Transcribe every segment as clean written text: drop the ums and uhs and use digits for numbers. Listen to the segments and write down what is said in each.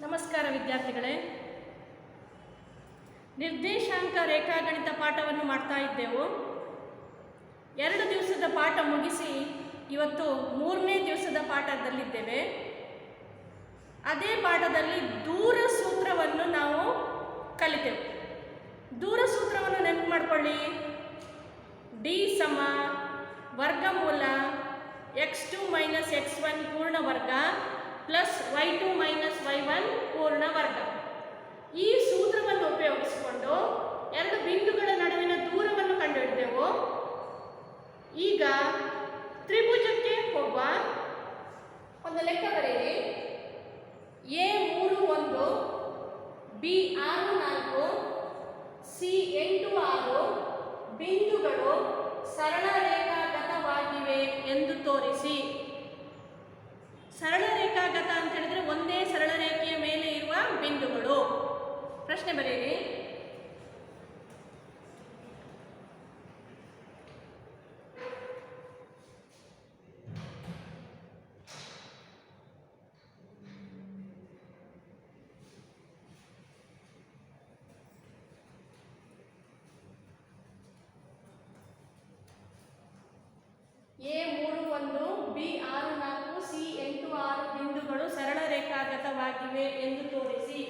ನಮಸ್ಕಾರ ವಿದ್ಯಾರ್ಥಿಗಳೇ. ನಿರ್ದೇಶಾಂಕ ರೇಖಾಗಣಿತ ಪಾಠವನ್ನು ಮಾಡ್ತಾ ಇದ್ದೆವು. 2 ದಿವಸದ ಪಾಠ ಮುಗಿಸಿ ಇವತ್ತು 3ನೇ ದಿವಸದ ಪಾಠದಲ್ಲಿದ್ದೇವೆ. ಅದೇ ಪಾಠದಲ್ಲಿ ದೂರ ಸೂತ್ರವನ್ನು ನಾವು ಕಲಿತೆವು. ದೂರ ಸೂತ್ರವನ್ನು ನೆನಪು ಮಾಡಿಕೊಳ್ಳಿ. ಡಿ ಸಮ ವರ್ಗಮೂಲ x2 ಮೈನಸ್ x1 ಪೂರ್ಣ ವರ್ಗ ಪ್ಲಸ್ y2 ಮೈನಸ್ y1 ಪೂರ್ಣ ವರ್ಗ. ಈ ಸೂತ್ರವನ್ನು ಉಪಯೋಗಿಸಿಕೊಂಡು 2 ಬಿಂದುಗಳ ನಡುವಿನ ದೂರವನ್ನು ಕಂಡುಹಿಡಿದೆವು. ಈಗ ತ್ರಿಭುಜಕ್ಕೆ ಹೋಗುವ. ಒಂದು ಲೆಕ್ಕ ಬರೆಯಿರಿ. A31 B64 C86 ಬಿಂದುಗಳು ಸರಳ ರೇಖಾಗತವಾಗಿವೆ ಎಂದು ತೋರಿಸಿ. ಸರಳ ರೇಖಾಗತ ಅಂತ ಹೇಳಿದ್ರೆ ಒಂದೇ ಸರಳ ರೇಖೆಯ ಮೇಲೆ ಇರುವ ಬಿಂದುಗಳು. ಪ್ರಶ್ನೆ ಬರೆಯಿರಿ. A31 B64 C86 ಬಿಂದುಗಳು ಸರಳ ರೇಖಾಗತವಾಗಿವೆ ಎಂದು ತೋರಿಸಿ.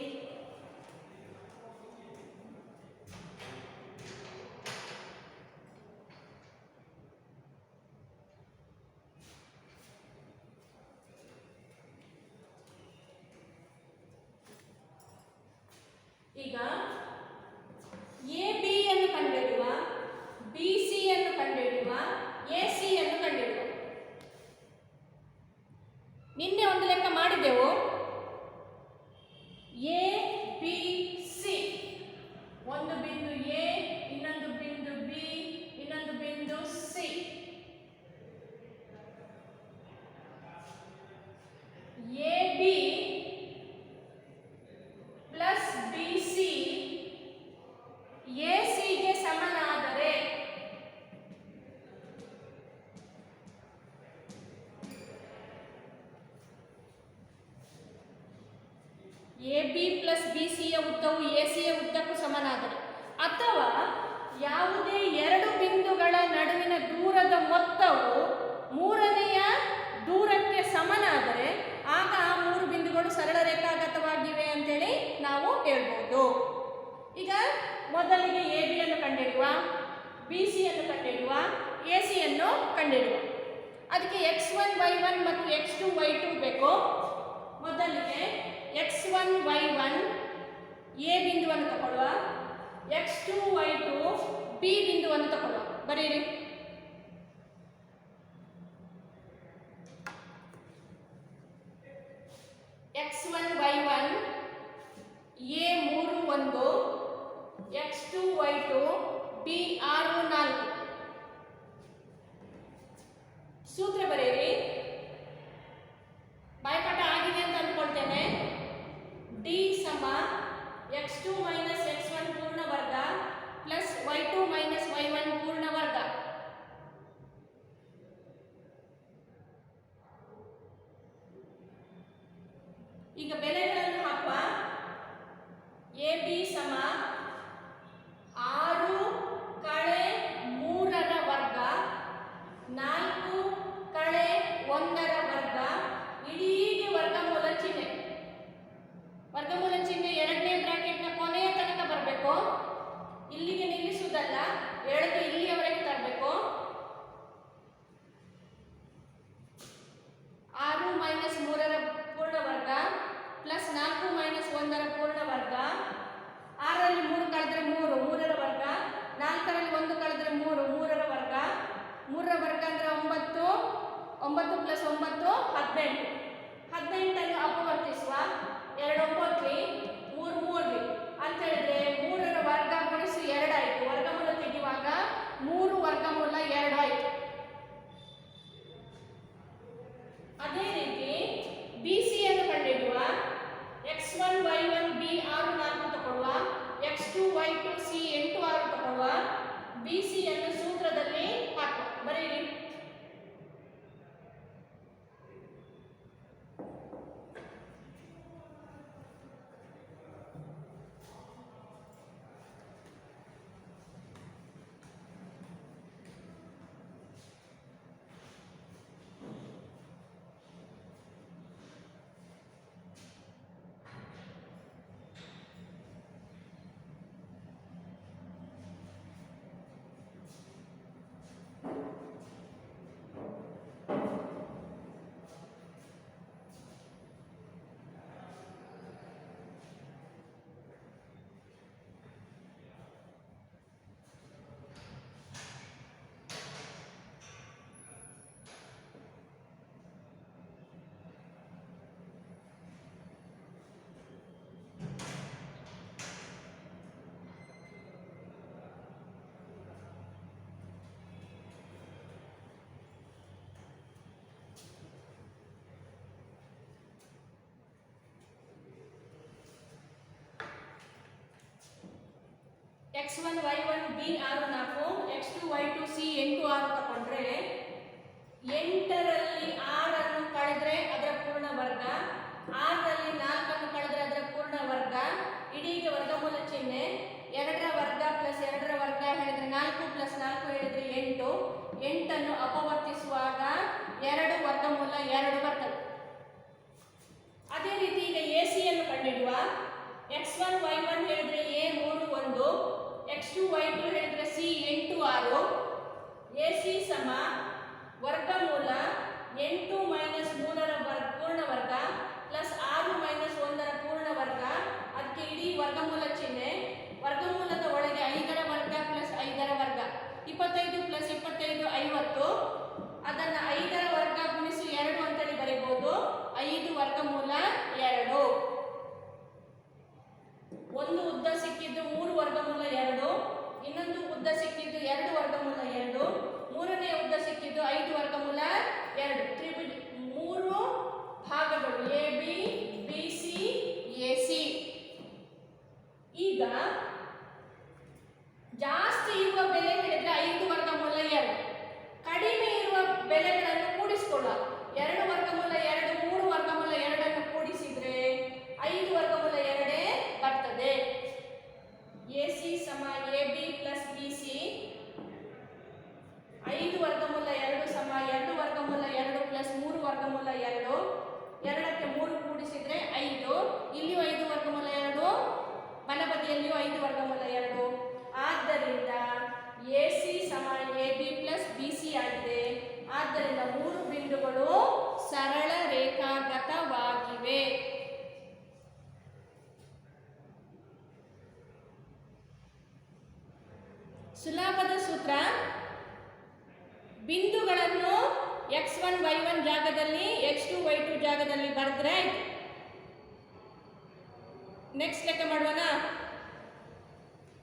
ಈಗ AB ಅನ್ನು ಕಂಡುಹಿಡಿಯುವ, BC ಅನ್ನು ಕಂಡುಹಿಡಿಯುವ, AC ಅನ್ನು ಕಂಡುಹಿಡಿಯುವ. ನಿನ್ನೆ ಒಂದು ಲೆಕ್ಕ ಮಾಡಿದೆವು. A B C, ಒಂದು ಬಿಂದು A, ಇನ್ನೊಂದು ಬಿಂದು B, ಇನ್ನೊಂದು ಬಿಂದು C. AB plus BC AC ಗೆ ಸಮನಾದರೆ AB ಪ್ಲಸ್ BC ಯ ಉದ್ದವು AC ಯ ಉದ್ದಕ್ಕೂ ಸಮನಾದರೆ, ಅಥವಾ ಯಾವುದೇ 2 ಬಿಂದುಗಳ ನಡುವಿನ ದೂರದ ಮೊತ್ತವು 3ನೆಯ ದೂರಕ್ಕೆ ಸಮನಾದರೆ ಆಗ ಆ 3 ಬಿಂದುಗಳು ಸರಳ ರೇಖಾಗತವಾಗಿವೆ ಅಂತೇಳಿ ನಾವು ಹೇಳ್ಬೋದು. ಈಗ ಮೊದಲಿಗೆ AB ಅನ್ನು ಕಂಡುಹಿಡಿಯುವ, BC ಅನ್ನು ಕಂಡುಹಿಡಿಯುವ, AC ಅನ್ನು ಕಂಡುಹಿಡಿಯುವ. ಅದಕ್ಕೆ x1 y1 ಮತ್ತು x2 y2 ಬೇಕು. ಮೊದಲಿಗೆ x1 y1 A ಬಿಂದುವನ್ನು ತಗೊಳ್ಳುವ, x2 y2 B ಬಿಂದುವನ್ನು ತಗೊಳ್ಳುವ. ಬರೀರಿ. x1 y1 A31 x2 y2 B64. ಸೂತ್ರ ಬರೆಯಿರಿ. ಬಾಯ್ಪಾಠ ಆಗಿದೆ ಅಂತ ಅಂದ್ಕೊಳ್ತೇನೆ. ಡಿ ಸಮ x2 ಮೈನಸ್ x1 ಪೂರ್ಣ ವರ್ಗ ಪ್ಲಸ್ y2 ಮೈನಸ್ y1 ಪೂರ್ಣ ವರ್ಗ. ಈಗ ಬೆಲೆಗಳನ್ನು ಹಾಕುವ. AB ಸಮ 6 - 3 ವರ್ಗ 4 - x1 y1 b 6 4 x2 y2 c 8 6 ತಗೊಂಡ್ರೆ 8ರಲ್ಲಿ 6 ಅನ್ನು ಕಳೆದ್ರೆ ಅದರ ಪೂರ್ಣ ವರ್ಗ, 6ರಲ್ಲಿ 4 ಅನ್ನು ಕಳೆದ್ರೆ ಅದರ ಪೂರ್ಣ ವರ್ಗ, ಇಡೀಗೆ ವರ್ಗಮೂಲ ಚಿಹ್ನೆ, 2ರ ವರ್ಗ ಪ್ಲಸ್ 2ರ ವರ್ಗ ಹೇಳಿದ್ರೆ 4 ಪ್ಲಸ್ 4 ಹೇಳಿದ್ರೆ 8, 8ಅನ್ನು ಅಪವರ್ತಿಸುವಾಗ 2 ವರ್ಗಮೂಲ 2 ಬರ್ತದೆ. ಅದೇ ರೀತಿ ಈಗ ಎ ಸಿ ಅನ್ನು ಕಂಡುಹಿಡಿಯುವ. x1 y1 ಹೇಳಿದ್ರೆ a 3 1, x2 y2 ಹೇಳಿದ್ರೆ c 8 6, ac ಸಮ ವರ್ಗಮೂಲ 8 ಮೈನಸ್ 3ರ ಪೂರ್ಣ ವರ್ಗ ಪ್ಲಸ್ 6 ಮೈನಸ್ 1ರ ಪೂರ್ಣ ವರ್ಗ, ಅದಕ್ಕೆ ಇಡೀ ವರ್ಗಮೂಲ ಚಿಹ್ನೆ, ವರ್ಗಮೂಲದ ಒಳಗೆ 5ರ ವರ್ಗ ಪ್ಲಸ್ 5ರ ವರ್ಗ, 25 ಪ್ಲಸ್ 25 50, ಅದನ್ನು 5ರ ವರ್ಗ ಗುಣಿಸಿ 2 ಅಂತೇಳಿ ಬರೀಬಹುದು. 5 ವರ್ಗಮೂಲ 2. ಒಂದು ಉದ್ದ ಸಿಕ್ಕಿದ್ದು 3 ವರ್ಗಮೂಲ 2, ಇನ್ನೊಂದು ಉದ್ದ ಸಿಕ್ಕಿದ್ದು 2 ವರ್ಗಮೂಲ 2, ಮೂರನೇ ಉದ್ದ ಸಿಕ್ಕಿದ್ದು 5 ವರ್ಗಮೂಲ 2. ತ್ರಿಭುಜ 3 ಭಾಗಗಳು A B B C A C. ಈಗ ಜಾಸ್ತಿ ಇರುವ ಬೆಲೆ ಹೇಳಿದ್ರೆ 5 ವರ್ಗಮೂಲ 2, ಕಡಿಮೆ ಇರುವ ಬೆಲೆಗಳನ್ನು ಕೂಡಿಸಿಕೊಳ್ಳುವ. 2 ವರ್ಗಮೂಲ 2 3 ವರ್ಗಮೂಲ 2 ಕೂಡಿಸಿದ್ರೆ 5 ವರ್ಗಮೂಲ 2 ಬರ್ತದೆ. ಎ ಸಿ ಸಮ A B plus B C, 5 ವರ್ಗಮೂಲ 2 ಸಮ 2 ವರ್ಗಮೂಲ 2 ಪ್ಲಸ್ 3 ವರ್ಗಮೂಲ 2, 2ಕ್ಕೆ 3 ಕೂಡಿಸಿದ್ರೆ 5, ಇಲ್ಲಿಯೂ 5 ವರ್ಗಮೂಲ 2, ಬಲಬದಿಯಲ್ಲಿಯೂ 5 ವರ್ಗಮೂಲ 2. ಆದ್ದರಿಂದ ಎ ಸಿ ಸಮ A B plus B C ಆಗಿದೆ. ಆದ್ದರಿಂದ 3 ಬಿಂದುಗಳು ಸರಳ ರೇಖಾಗತವಾಗಿವೆ. ಸುಲಭದ ಸೂತ್ರ, ಬಿಂದುಗಳನ್ನು x1 y1 ಜಾಗದಲ್ಲಿ x2 y2 ಜಾಗದಲ್ಲಿ ಬರೆದ್ರೆ ಆಯ್ತು. ನೆಕ್ಸ್ಟ್ ಲೆಕ್ಕ ಮಾಡೋಣ.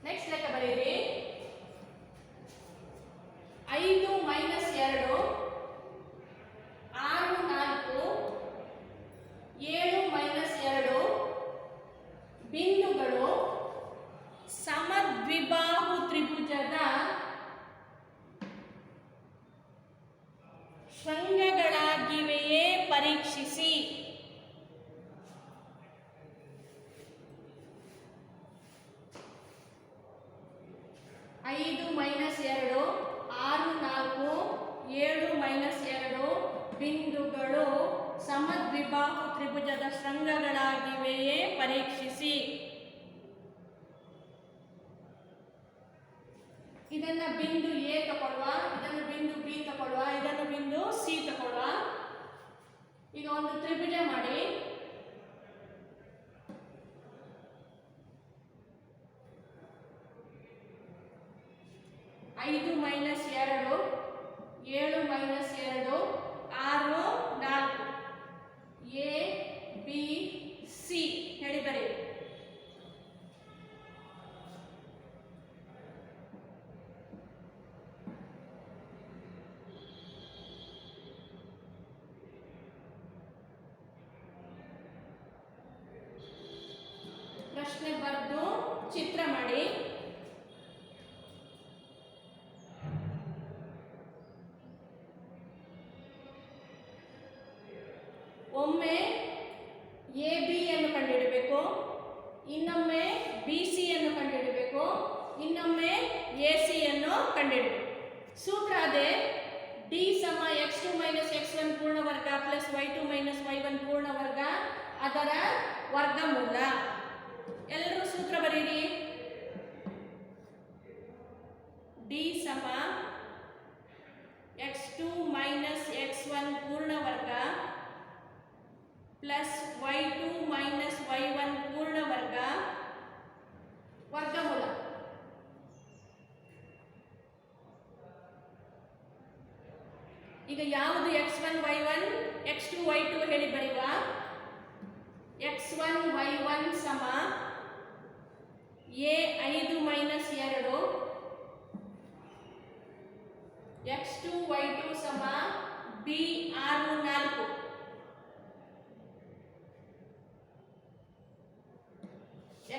ನೆಕ್ಸ್ಟ್ ಲೆಕ್ಕ ಬರೀರಿ. 5 ಮೈನಸ್ 2 6 4 7 ಮೈನಸ್ 2 ಬಿಂದುಗಳು ಸಮದ್ವಿಬಾಹು ತ್ರಿಭುಜದ ಶೃಂಗಗಳಾಗಿವೆಯೇ ಪರೀಕ್ಷಿಸಿ. ಐದು ಮೈನಸ್ 2 6 4 7 ಮೈನಸ್ 2 ಬಿಂದುಗಳು ಸಮದ್ವಿಬಾಹು ತ್ರಿಭುಜದ ಶೃಂಗಗಳಾಗಿವೆಯೇ ಪರೀಕ್ಷಿಸಿ. ಇದನ್ನ ಬಿಂದು ಎ ತಗೊಳ್ಳುವ, ಇದನ್ನು ಬಿಂದು ಬಿ ತಗೊಳ್ಳುವ, ಇದನ್ನು ಬಿಂದು ಸಿ ತಗೊಳ್ಳುವ. ಈಗ ಒಂದು ತ್ರಿಭುಜ ಮಾಡಿ. ಐದು minus 2 7 minus 2 6 4 A B C ಹೇಳಿ ಬರೀ. ಪ್ರಶ್ನೆ ಬರೆದು ಚಿತ್ರ ಮಾಡಿ. ಒಮ್ಮೆ ಎ ಬಿ ಅನ್ನು ಕಂಡುಹಿಡಬೇಕು, ಇನ್ನೊಮ್ಮೆ ಬಿ ಸಿ ಅನ್ನು ಕಂಡುಹಿಡಬೇಕು, ಇನ್ನೊಮ್ಮೆ ಎ ಸಿ ಅನ್ನು ಕಂಡುಹಿಡಬೇಕು. ಸೂತ್ರ ಅದೇ, ಡಿ ಸಮ x2 ಮೈನಸ್ x1 ಪೂರ್ಣ ವರ್ಗ ಪ್ಲಸ್ y2 ಮೈನಸ್ y1 ಪೂರ್ಣ ವರ್ಗ ಅದರ ವರ್ಗಮೂಲ. ಎಲ್ಲರೂ ಸೂತ್ರ ಬರೀರಿ. ಡಿ ಸಮ x2 ಮೈನಸ್ x1 ಪೂರ್ಣ ವರ್ಗ ಪ್ಲಸ್ y2 ಮೈನಸ್ y1 ಪೂರ್ಣ ವರ್ಗ ವರ್ಗಮೂಲ. ಈಗ ಯಾವುದು x1 y1 x2 y2 ಹೇಳಿ ಬರೆಯುವ. x1 y1 ಸಮ a 5 ಮೈನಸ್ 2 x2 y2 ಸಮ b 6 4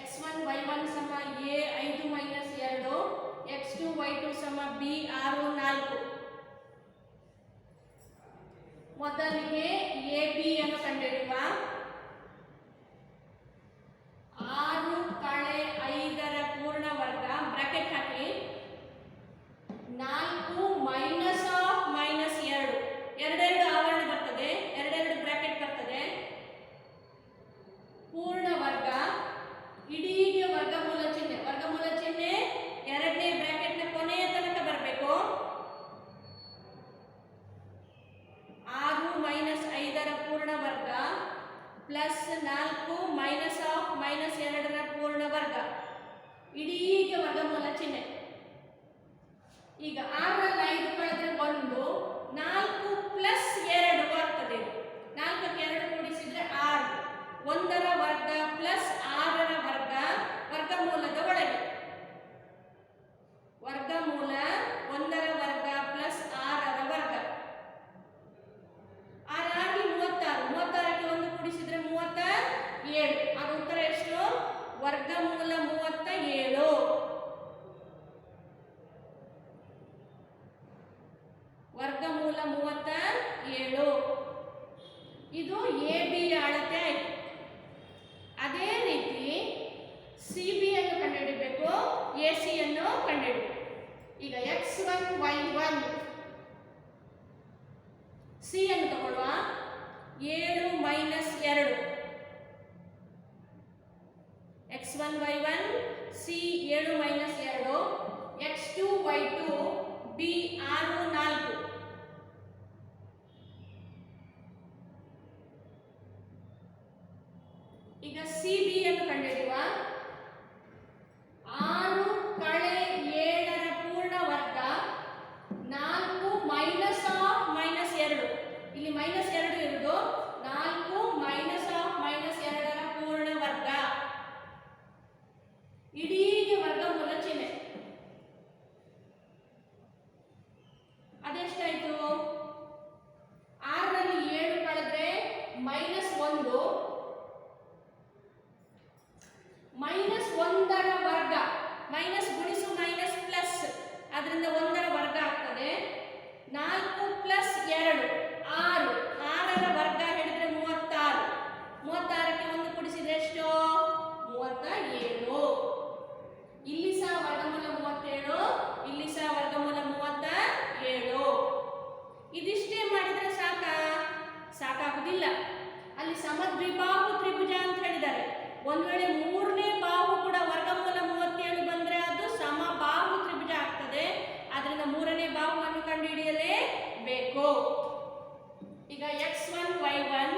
x1 y1 ಸಮ a 5 ಮೈನಸ್ 2 ಮೊದಲಿಗೆ ಎ ಬಿ ಅನ್ನು ಕಂಡುಹಿಡಿಯುವ. 6 ಕಳೆ 5ರ ಪೂರ್ಣ ವರ್ಗ bracket hockey 4 minus of minus 2 ಎರಡೆರಡು ಆವರಣ ಬರ್ತದೆ, ಎರಡೆರಡು ಬ್ರಾಕೆಟ್ ಬರ್ತದೆ. ಪೂರ್ಣ ವರ್ಗ ಇಡೀಗೆ ವರ್ಗಮೂಲ ಚಿಹ್ನೆ, ವರ್ಗಮೂಲ ಚಿಹ್ನೆ ಎರಡನೇ ಬ್ರಾಕೆಟ್ನ ಕೊನೆಯ ತನಕ ಬರಬೇಕು. 6 ಮೈನಸ್ 5ರ ಪೂರ್ಣ ವರ್ಗ ಪ್ಲಸ್ 4 ಮೈನಸ್ ಆಫ್ ಮೈನಸ್ 2ರ ಪೂರ್ಣ ವರ್ಗ ಇಡೀಗೆ ವರ್ಗಮೂಲ ಚಿಹ್ನೆ. ಈಗ 6ರಲ್ಲಿ 5 ಕಳೆದ್ರೆ 1, 4 ಪ್ಲಸ್ 2 ಆಗ್ತದೆ. 4ಕ್ಕೆ 2 ಕೂಡಿಸಿದ್ರೆ 6, 1ರ ವರ್ಗ ಪ್ಲಸ್ 6ರ ವರ್ಗ ವರ್ಗಮೂಲದ ಒಳಗೆ. ವರ್ಗಮೂಲ 1ರ ವರ್ಗ ಪ್ಲಸ್ 6ರ ವರ್ಗ 6 ಆಗಿ 36, 36ಕ್ಕೆ 1 ಕೂಡಿಸಿದ್ರೆ 37. ಅದು ಉತ್ತರ ಎಷ್ಟು? ವರ್ಗಮೂಲ 37. ವರ್ಗಮೂಲ 37. ಇದು ಎ ಬಿ ಅಳತೆ ಆಯಿತು. ಅದೇ ರೀತಿ ಸಿ ಬಿ ಅನ್ನು ಕಂಡುಹಿಡಿಯಬೇಕು, ಎ ಸಿ ಅನ್ನು ಕಂಡುಹಿಡಿಯಬೇಕು. ಈಗ x1 y1 ಸಿ ಅನ್ನು ತಗೊಳ್ಳುವ. 7 minus 2 x1 y1 C 7 minus 2 x2 y2 B 6 4. ಈಗ ಸಿ ಬಿ ಅನ್ನು ಕಂಡುಹಿಡಿಯುವ. 6 ಕಳೆ 7ರ ಪೂರ್ಣ ವರ್ಗ 4 ಮೈನಸ್ ಆಫ್ ಮೈನಸ್ 2. ಇಲ್ಲಿ ಮೈನಸ್ 2 ಇರುವುದು. 4 ಮೈನಸ್ ಆಫ್ ಮೈನಸ್ 2ರ ಪೂರ್ಣ ವರ್ಗ ಇಡೀಗೆ ವರ್ಗಮೂಲ ಚಿಹ್ನೆ. ಅದೆಷ್ಟಾಯ್ತು? 6ರಲ್ಲಿ 7 ಕಳೆದ್ರೆ ಮೈನಸ್ 1, ಮೈನಸ್ 1ರ ವರ್ಗ, ಮೈನಸ್ ಗುಣಿಸು ಮೈನಸ್ ಪ್ಲಸ್, ಅದರಿಂದ 1ರ ವರ್ಗ ಆಗ್ತದೆ. 4 ಪ್ಲಸ್ 2 6, 6ರ ವರ್ಗ ಹೇಳಿದ್ರೆ 36, 36ಕ್ಕೆ 1 ಕೂಡಿಸಿದ್ರೆ ಎಷ್ಟು? 37. ಇಲ್ಲಿ ಸಹ ವರ್ಗಮೂಲ 37, ಇಲ್ಲಿ ಸಹ ವರ್ಗಮೂಲ 37. ಇದಿಷ್ಟೇ ಮಾಡಿದ್ರೆ ಸಾಕಾಗುದಿಲ್ಲ. ಅಲ್ಲಿ ಸಮದ್ವಿಬಾಹು ತ್ರಿಭುಜ ಅಂತ ಹೇಳಿದ್ದಾರೆ. ಒಂದು ವೇಳೆ 3ನೇ ಬಾಹು ಕೂಡ ವರ್ಗಮೂಲ 37 ಬಂದ್ರೆ ಅದು ಸಮಬಾಹು ತ್ರಿಭುಜ ಆಗ್ತದೆ. ಆದ್ರಿಂದ 3ನೇ ಬಾಹುವನ್ನು ಕಂಡುಹಿಡಿಯಲೇಬೇಕು. ಈಗ x1 y1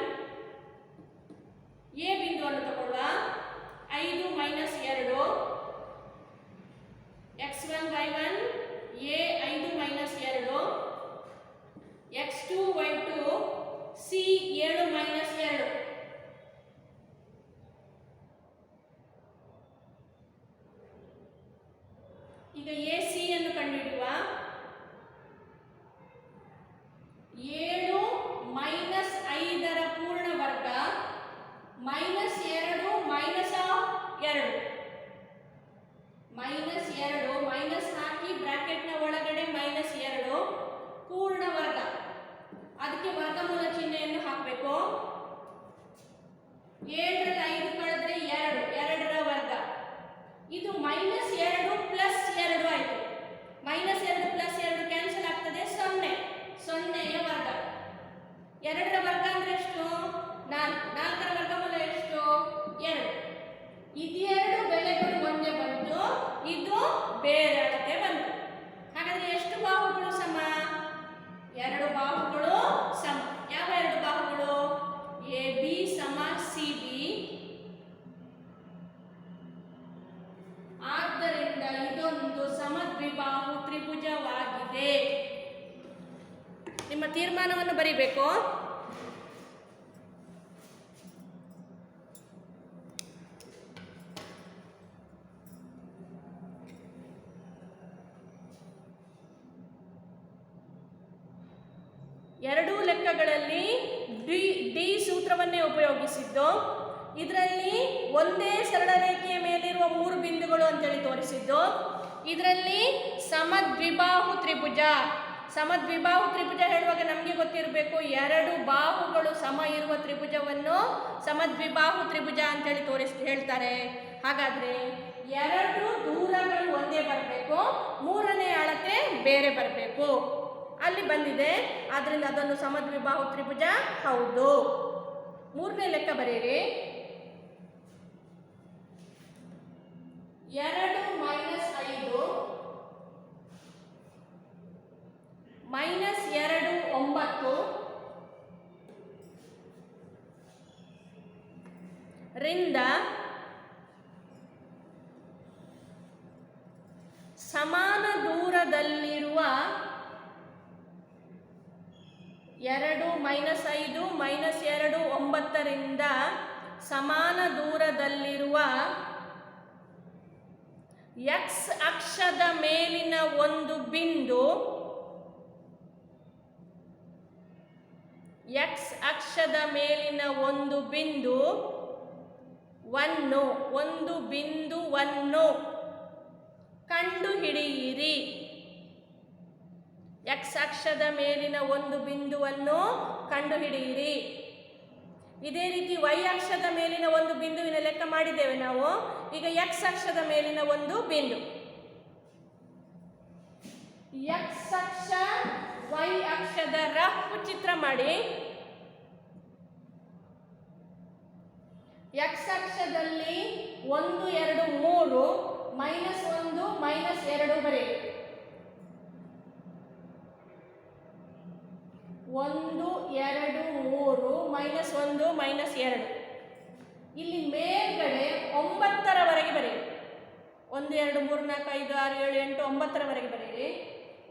ಎ ಬಿಂದುವನ್ನು ತಗೊಳ್ಳುವ. 5 minus 2 x1 y1 A 5 minus 2 x2 y2 C 7 minus 2. ಈಗ ಎ ಸಿ ಅನ್ನು ಕಂಡುಹಿಡಿಯುವ. 7 ಮೈನಸ್ 5ರ ಪೂರ್ಣ ವರ್ಗ minus 2 minus of 2. Minus 2 minus ಹಾಕಿ ಬ್ರಾಕೆಟ್ನ ಒಳಗಡೆ ಮೈನಸ್ 2 ಪೂರ್ಣ ವರ್ಗ. ಅದಕ್ಕೆ ವರ್ಗಮೂಲ ಚಿಹ್ನೆಯನ್ನು ಹಾಕಬೇಕು. 7ರಲ್ಲಿ 5 ಕಳೆದ್ರೆ 2, 2ರ ವರ್ಗ. ಇದು ಮೈನಸ್ 2 ಪ್ಲಸ್ 2 ಆಯಿತು. ಮೈನಸ್ 2 ಪ್ಲಸ್ 2 ಕ್ಯಾನ್ಸಲ್ ಆಗ್ತದೆ, 0, 0ಯ ವರ್ಗ. 2ರ ವರ್ಗ ಅಂದ್ರೆ ಎಷ್ಟು? 4, 4ರ ವರ್ಗಮೂಲ ಎಷ್ಟು? 2. ಇದೆರಡು ಬೆಲೆಗಳು ಒಂದೇ ಬಂತು, ಇದು ಬೇರೆ ಅಳತೆ ಬಂತು. ಹಾಗಾದ್ರೆ ಎಷ್ಟು ಬಾಹುಗಳು ಸಮ? 2 ಬಾಹುಗಳು ಸಮ. ಯಾವ 2 ಬಾಹುಗಳು? ಎ ಬಿ ಸಮ ಸಿ ಬಿ. ಆದ್ದರಿಂದ ಇದೊಂದು ಸಮದ್ವಿಬಾಹು ತ್ರಿಭುಜವಾಗಿದೆ. ನಿಮ್ಮ ತೀರ್ಮಾನವನ್ನು ಬರೀಬೇಕು. ಎರಡೂ ಲೆಕ್ಕಗಳಲ್ಲಿ ಡಿ ಸೂತ್ರವನ್ನೇ ಉಪಯೋಗಿಸಿದ್ದು. ಇದರಲ್ಲಿ ಒಂದೇ ಸರಳ ರೇಖೆಯ ಮೇಲಿರುವ 3 ಬಿಂದುಗಳು ಅಂತೇಳಿ ತೋರಿಸಿದ್ದು. ಇದರಲ್ಲಿ ಸಮದ್ವಿಬಾಹು ತ್ರಿಭುಜ ಸಮದ್ವಿಬಾಹು ತ್ರಿಭುಜ ಹೇಳುವಾಗ ನಮಗೆ ಗೊತ್ತಿರಬೇಕು, ಎರಡು ಬಾಹುಗಳು ಸಮ ಇರುವ ತ್ರಿಭುಜವನ್ನು ಸಮದ್ವಿಬಾಹು ತ್ರಿಭುಜ ಅಂತೇಳಿ ಹೇಳ್ತಾರೆ. ಹಾಗಾದರೆ ಎರಡು ದೂರಗಳು ಒಂದೇ ಬರಬೇಕು, ಮೂರನೇ ಅಳತೆ ಬೇರೆ ಬರಬೇಕು. ಅಲ್ಲಿ ಬಂದಿದೆ, ಆದ್ದರಿಂದ ಅದೊಂದು ಸಮದ್ವಿಬಾಹು ತ್ರಿಭುಜ ಹೌದು. ಮೂರನೇ ಲೆಕ್ಕ ಬರೆಯಿರಿ. 2 - 5 -2 9 ರಿಂದ ಸಮಾನ ದೂರದಲ್ಲಿರುವ 2 - 5 -2 9 ರಿಂದ ಸಮಾನ ದೂರದಲ್ಲಿರುವ x ಅಕ್ಷದ ಮೇಲಿನ ಒಂದು ಬಿಂದು, x ಅಕ್ಷದ ಮೇಲಿನ ಒಂದು ಬಿಂದುವನ್ನು ಕಂಡುಹಿಡಿಯಿರಿ. x ಅಕ್ಷದ ಮೇಲಿನ ಒಂದು ಬಿಂದುವನ್ನು ಕಂಡುಹಿಡಿಯಿರಿ. ಇದೇ ರೀತಿ y ಅಕ್ಷದ ಮೇಲಿನ ಒಂದು ಬಿಂದುವಿನ ಲೆಕ್ಕ ಮಾಡಿದ್ದೇವೆ ನಾವು. ಈಗ x ಅಕ್ಷದ ಮೇಲಿನ ಒಂದು ಬಿಂದು, x ಅಕ್ಷ y ಅಕ್ಷದ ರಫ್ ಚಿತ್ರ ಮಾಡಿ. x ಅಕ್ಷದಲ್ಲಿ 1 2 3 -1 -2 ಬರೆಯಿರಿ. 1 2 3 -1 -2. ಇಲ್ಲಿ ಮೇಲ್ಗಡೆ 9ರವರೆಗೆ ಬರೆಯಿರಿ. 1 2 3 4 5 6 7 8 9ರವರೆಗೆ ಬರೆಯಿರಿ.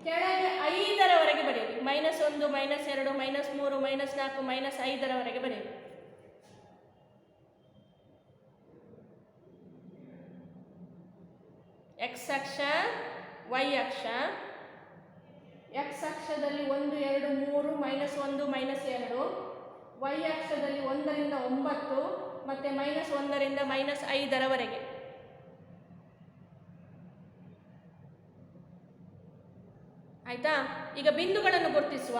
ಕೆಳಗೆ 5ರವರೆಗೆ ಬರೆಯಿರಿ. -1 -2 -3 -4 -5ರವರೆಗೆ ಬರೆಯಿರಿ. x ಅಕ್ಷ y ಅಕ್ಷ. x ಅಕ್ಷದಲ್ಲಿ 1 2 3 -1 -2, y ಅಕ್ಷದಲ್ಲಿ 1 ರಿಂದ 9 ಮತ್ತು -1 ರಿಂದ -5ರವರೆಗೆ. ಆಯ್ತಾ? ಈಗ ಬಿಂದುಗಳನ್ನು ಗುರುತಿಸುವ.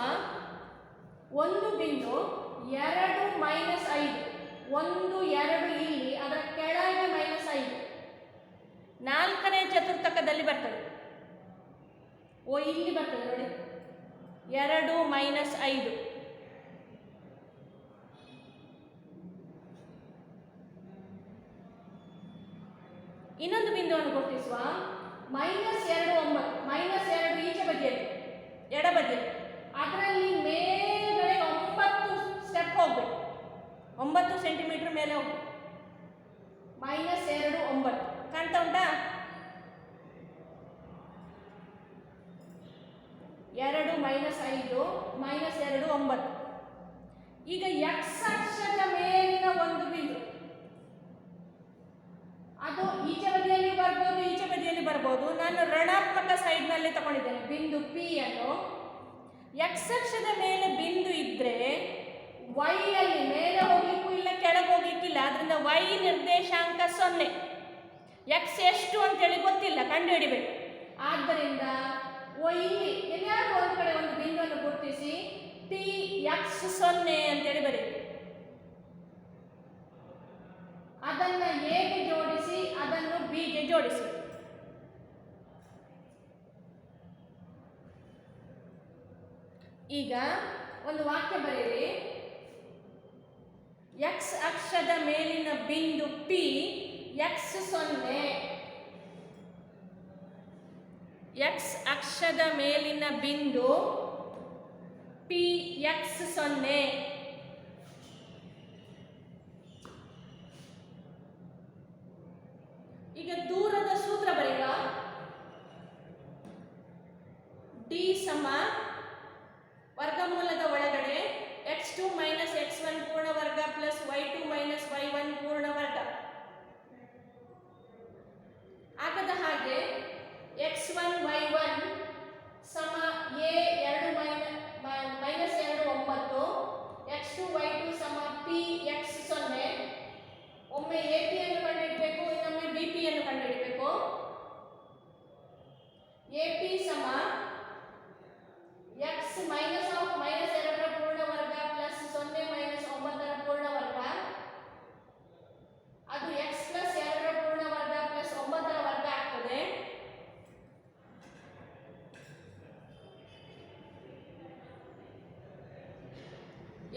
ಒಂದು ಬಿಂದು 2 - 5, 1 2 ಇಲ್ಲಿ, ಅದರ ಕೆಳಗೆ -5, 4ನೇ ಚತುರ್ಥಕದಲ್ಲಿ ಬರ್ತದೆ. ಇಲ್ಲಿ ಬರ್ತದೆ ನೋಡಿ, 2 - 5. ಇನ್ನೊಂದು ಬಿಂದುವನ್ನು ಗುರುತಿಸುವ. -2 9, -2 ಈಚೆ ಬದಿಯಲ್ಲಿ, ಎಡಬದಿಯಲ್ಲಿ. ಅದರಲ್ಲಿ ಮೇಲ್ಗಡೆ 9 ಸ್ಟೆಪ್ ಹೋಗ್ಬೇಕು, 9 ಸೆಂಟಿಮೀಟರ್ ಮೇಲೆ ಹೋಗ್ಬೇಕು. -2 9 ಕಾಣ್ತಾ ಉಂಟಾ? 2 - 5 -2 9. ಈಗ x ಅಕ್ಷದ ಮೇಲಿನ ಒಂದು ಬಿಂದು, ಅದು ಈಚೆ ಬದಿಯಲ್ಲಿ ಬರ್ಬೋದು, ಈಚೆ ಬದಿಯಲ್ಲಿ ಬರ್ಬೋದು. ನಾನು ಋಣಾತ್ಮಕ ಸೈಡ್ನಲ್ಲಿ ತಗೊಂಡಿದ್ದೇನೆ ಬಿಂದು P ಅನ್ನು. x ಅಕ್ಷದ ಮೇಲೆ ಬಿಂದು ಇದ್ದರೆ y ಅಲ್ಲಿ ಮೇಲೆ ಹೋಗ್ಲಿಕ್ಕೂ ಇಲ್ಲ, ಕೆಳಗೆ ಹೋಗ್ಲಿಕ್ಕಿಲ್ಲ. ಆದ್ರಿಂದ y ನಿರ್ದೇಶಾಂಕ 0. x ಎಷ್ಟು ಅಂತೇಳಿ ಗೊತ್ತಿಲ್ಲ, ಕಂಡುಹಿಡಿಬೇಕು. ಆದ್ದರಿಂದ ಇಲ್ಲಿ ಎಲ್ಲಾದ್ರೂ ಒಂದು ಕಡೆ ಒಂದು ಬಿಂದುವನ್ನು ಗುರುತಿಸಿ t x 0 ಅಂತೇಳಿ ಬರೀರಿ. ಅದನ್ನು a ಗೆ ಜೋಡಿಸಿ, ಅದನ್ನು b ಗೆ ಜೋಡಿಸಿ. ಈಗ ಒಂದು ವಾಕ್ಯ ಬರೆಯಿರಿ. x ಅಕ್ಷದ ಮೇಲಿನ ಬಿಂದು P x 0. x ಅಕ್ಷದ ಮೇಲಿನ ಬಿಂದು P x 0. ಈಗ ದೂರದ ಸೂತ್ರ ಬರೆಯುವ. D ಸಮ ವರ್ಗಮೂಲದ ಒಳಗಡೆ x2 - x1 ಪೂರ್ಣ ವರ್ಗ ಪ್ಲಸ್ y2 - y1 ಪೂರ್ಣ ವರ್ಗ. ಆಗದ ಹಾಗೆ x1 y1 ಸಮ a 2 - 2 9,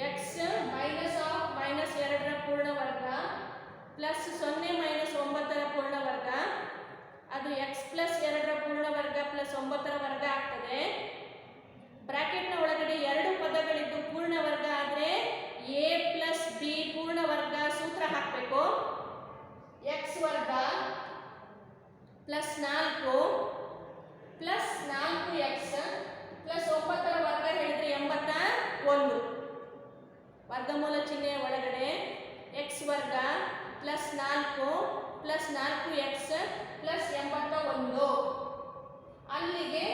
X minus of minus 2ರ ಪೂರ್ಣ ವರ್ಗ ಪ್ಲಸ್ 0 ಮೈನಸ್ 9ರ ಪೂರ್ಣ ವರ್ಗ, ಅದು ಎಕ್ಸ್ ಪ್ಲಸ್ 2ರ ಪೂರ್ಣ ವರ್ಗ ಪ್ಲಸ್ 9ರ ವರ್ಗ ಆಗ್ತದೆ. ಬ್ರಾಕೆಟ್ನ ಒಳಗಡೆ ಎರಡು ಪದಗಳಿದ್ದು ಪೂರ್ಣ ವರ್ಗ ಆದರೆ ಎ ಪ್ಲಸ್ ಬಿ ಪೂರ್ಣ ವರ್ಗ ಸೂತ್ರ ಹಾಕಬೇಕು. ಎಕ್ಸ್ ವರ್ಗ ಪ್ಲಸ್ 4 ಪ್ಲಸ್ 4x ಪ್ಲಸ್ 9ರ ವರ್ಗ ಹೇಳಿದ್ರೆ 81. ವರ್ಗಮೂಲ ಚಿಹ್ನೆಯ ಒಳಗಡೆ ಎಕ್ಸ್ ವರ್ಗ ಪ್ಲಸ್ 4 ಪ್ಲಸ್ 4x ಪ್ಲಸ್ 81. ಅಲ್ಲಿಗೆ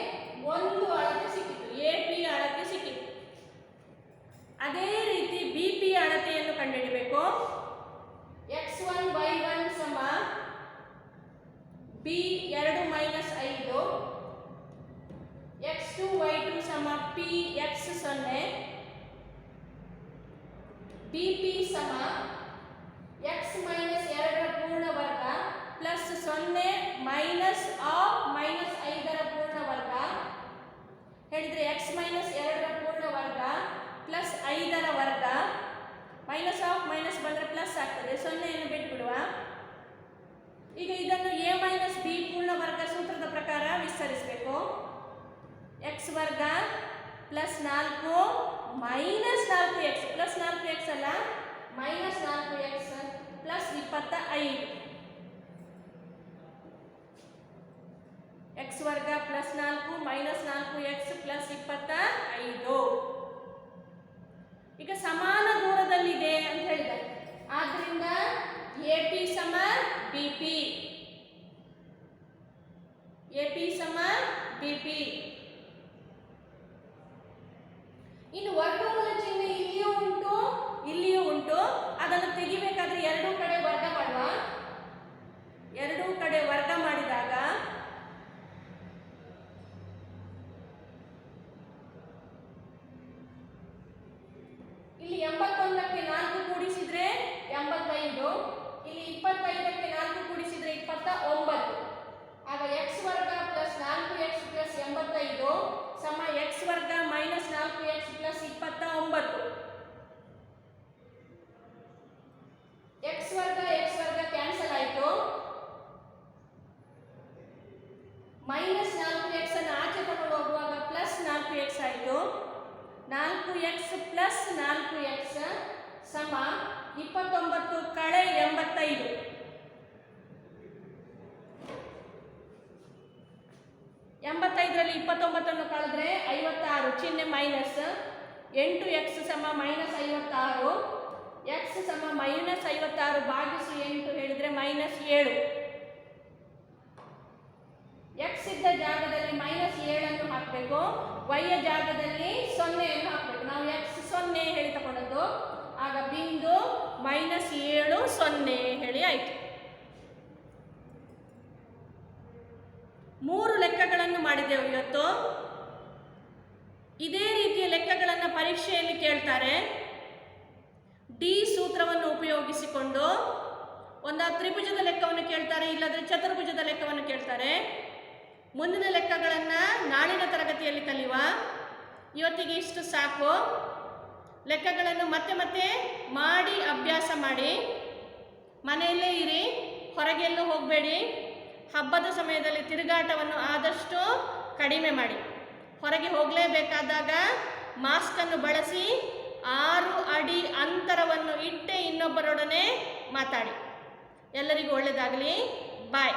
ಒಂದು ಅಳತೆ ಸಿಕ್ಕಿತು, ಎ ಪಿ ಅಳತೆ ಸಿಕ್ಕಿತು. ಅದೇ ರೀತಿ ಬಿ ಪಿ ಅಳತೆಯನ್ನು ಕಂಡುಹಿಡಬೇಕು. x1 y1 ಸಮ b 2 ಮೈನಸ್ 5, x2 y2 ಸಮ p x 0, bp ಸಮ x ಮೈನಸ್ 2ರ ಪೂರ್ಣ ವರ್ಗ ಪ್ಲಸ್ 0 ಮೈನಸ್ ಆಫ್ ಮೈನಸ್ 5ರ ಪೂರ್ಣ ವರ್ಗ ಹೇಳಿದ್ರೆ x ಮೈನಸ್ 2ರ ಪೂರ್ಣ ವರ್ಗ ಪ್ಲಸ್ 5ರ ವರ್ಗ, ಮೈನಸ್ ಆಫ್ ಮೈನಸ್ ಬಂದರೆ ಪ್ಲಸ್ ಆಗ್ತದೆ, 0ಯನ್ನು ಬಿಟ್ಬಿಡುವ. ಈಗ ಇದನ್ನು ಎ ಮೈನಸ್ ಬಿ ಪೂರ್ಣ ವರ್ಗ ಸೂತ್ರದ ಪ್ರಕಾರ ವಿಸ್ತರಿಸಬೇಕು. ಎಕ್ಸ್ ವರ್ಗ plus 4 minus 4x plus 4x ಅಲ್ಲ ಮೈನಸ್ 4x ಪ್ಲಸ್ 25. ಎಕ್ಸ್ ವರ್ಗ ಪ್ಲಸ್ 4 ಮೈನಸ್ 4x ಪ್ಲಸ್ 25. ಈಗ ಸಮಾನ ದೂರದಲ್ಲಿದೆ ಅಂತ ಹೇಳಿದ್ದಾರೆ. ಆದ್ದರಿಂದ ಎ ಪಿ ಸಮ ಬಿ ಪಿ, ಎ ಪಿ ಸಮ ಬಿ ಪಿ. ಇನ್ನು ವರ್ಗಮೂಲ ಚಿಹ್ನೆ ಇಲ್ಲಿಯೂ ಉಂಟು ಇಲ್ಲಿಯೂ ಉಂಟು, ಅದನ್ನು ತೆಗಿಬೇಕಾದ್ರೆ ಎರಡೂ ಕಡೆ ವರ್ಗ ಮಾಡುವ. ಎರಡೂ ಕಡೆ ವರ್ಗ ಮಾಡಿದಾಗ ಇಲ್ಲಿ 81ಕ್ಕೆ 4 ಕೂಡಿಸಿದ್ರೆ 85, ಇಲ್ಲಿ 25ಕ್ಕೆ 4 ಕೂಡಿಸಿದ್ರೆ 29. ಆಗ ಎಕ್ಸ್ ವರ್ಗ ಪ್ಲಸ್ 4x ಪ್ಲಸ್ 85 ಸಮ ಎಕ್ಸ್ ವರ್ಗ ಮೈನಸ್ 4x ಪ್ಲಸ್ 29. ಎಕ್ಸ್ ವರ್ಗ ಕ್ಯಾನ್ಸಲ್ ಆಯಿತು. ಮೈನಸ್ 4x ಅನ್ನು ಆಚೆ ತಗೊಂಡು ಹೋಗುವಾಗ ಪ್ಲಸ್ 4x ಆಯಿತು. 4x ಪ್ಲಸ್ 4x ಸಮ 29 ಕಳೆ 85. 85ರಲ್ಲಿ 29 ಕಳೆದ್ರೆ 56, ಚಿಹ್ನೆ ಮೈನಸ್. 8x ಸಮ ಮೈನಸ್ 56, x ಸಮ ಮೈನಸ್ 56 ಭಾಗಿಸು 8 ಹೇಳಿದ್ರೆ ಮೈನಸ್ 7. x ಇದ್ದ ಜಾಗದಲ್ಲಿ ಮೈನಸ್ 7 ಹಾಕಬೇಕು, y ಯ ಜಾಗದಲ್ಲಿ 0 ಹಾಕಬೇಕು. ನಾವು x 0 ಹೇಳಿ ತಗೊಂಡದ್ದು, ಆಗ ಬಿಂದು ಮೈನಸ್ 7 0 ಹೇಳಿ ಆಯಿತು. 3 ಲೆಕ್ಕಗಳನ್ನು ಮಾಡಿದೆವು ಇವತ್ತು. ಇದೇ ರೀತಿಯ ಲೆಕ್ಕಗಳನ್ನು ಪರೀಕ್ಷೆಯಲ್ಲಿ ಕೇಳ್ತಾರೆ. ಡಿ ಸೂತ್ರವನ್ನು ಉಪಯೋಗಿಸಿಕೊಂಡು ಒಂದು ತ್ರಿಭುಜದ ಲೆಕ್ಕವನ್ನು ಕೇಳ್ತಾರೆ, ಇಲ್ಲದ್ರೆ ಚತುರ್ಭುಜದ ಲೆಕ್ಕವನ್ನು ಕೇಳ್ತಾರೆ. ಮುಂದಿನ ಲೆಕ್ಕಗಳನ್ನು ನಾಳಿನ ತರಗತಿಯಲ್ಲಿ ಕಲಿಯುವ. ಇವತ್ತಿಗೆ ಇಷ್ಟು ಸಾಕು. ಲೆಕ್ಕಗಳನ್ನು ಮತ್ತೆ ಮತ್ತೆ ಮಾಡಿ ಅಭ್ಯಾಸ ಮಾಡಿ. ಮನೆಯಲ್ಲೇ ಇರಿ, ಹೊರಗೆಲ್ಲೂ ಹೋಗಬೇಡಿ. ಹಬ್ಬದ ಸಮಯದಲ್ಲಿ ತಿರುಗಾಟವನ್ನು ಆದಷ್ಟು ಕಡಿಮೆ ಮಾಡಿ. ಹೊರಗೆ ಹೋಗಲೇಬೇಕಾದಾಗ ಮಾಸ್ಕನ್ನು ಬಳಸಿ 6 ಅಡಿ ಅಂತರವನ್ನು ಇಟ್ಟೇ ಇನ್ನೊಬ್ಬರೊಡನೆ ಮಾತಾಡಿ. ಎಲ್ಲರಿಗೂ ಒಳ್ಳೆಯದಾಗಲಿ. ಬಾಯ್.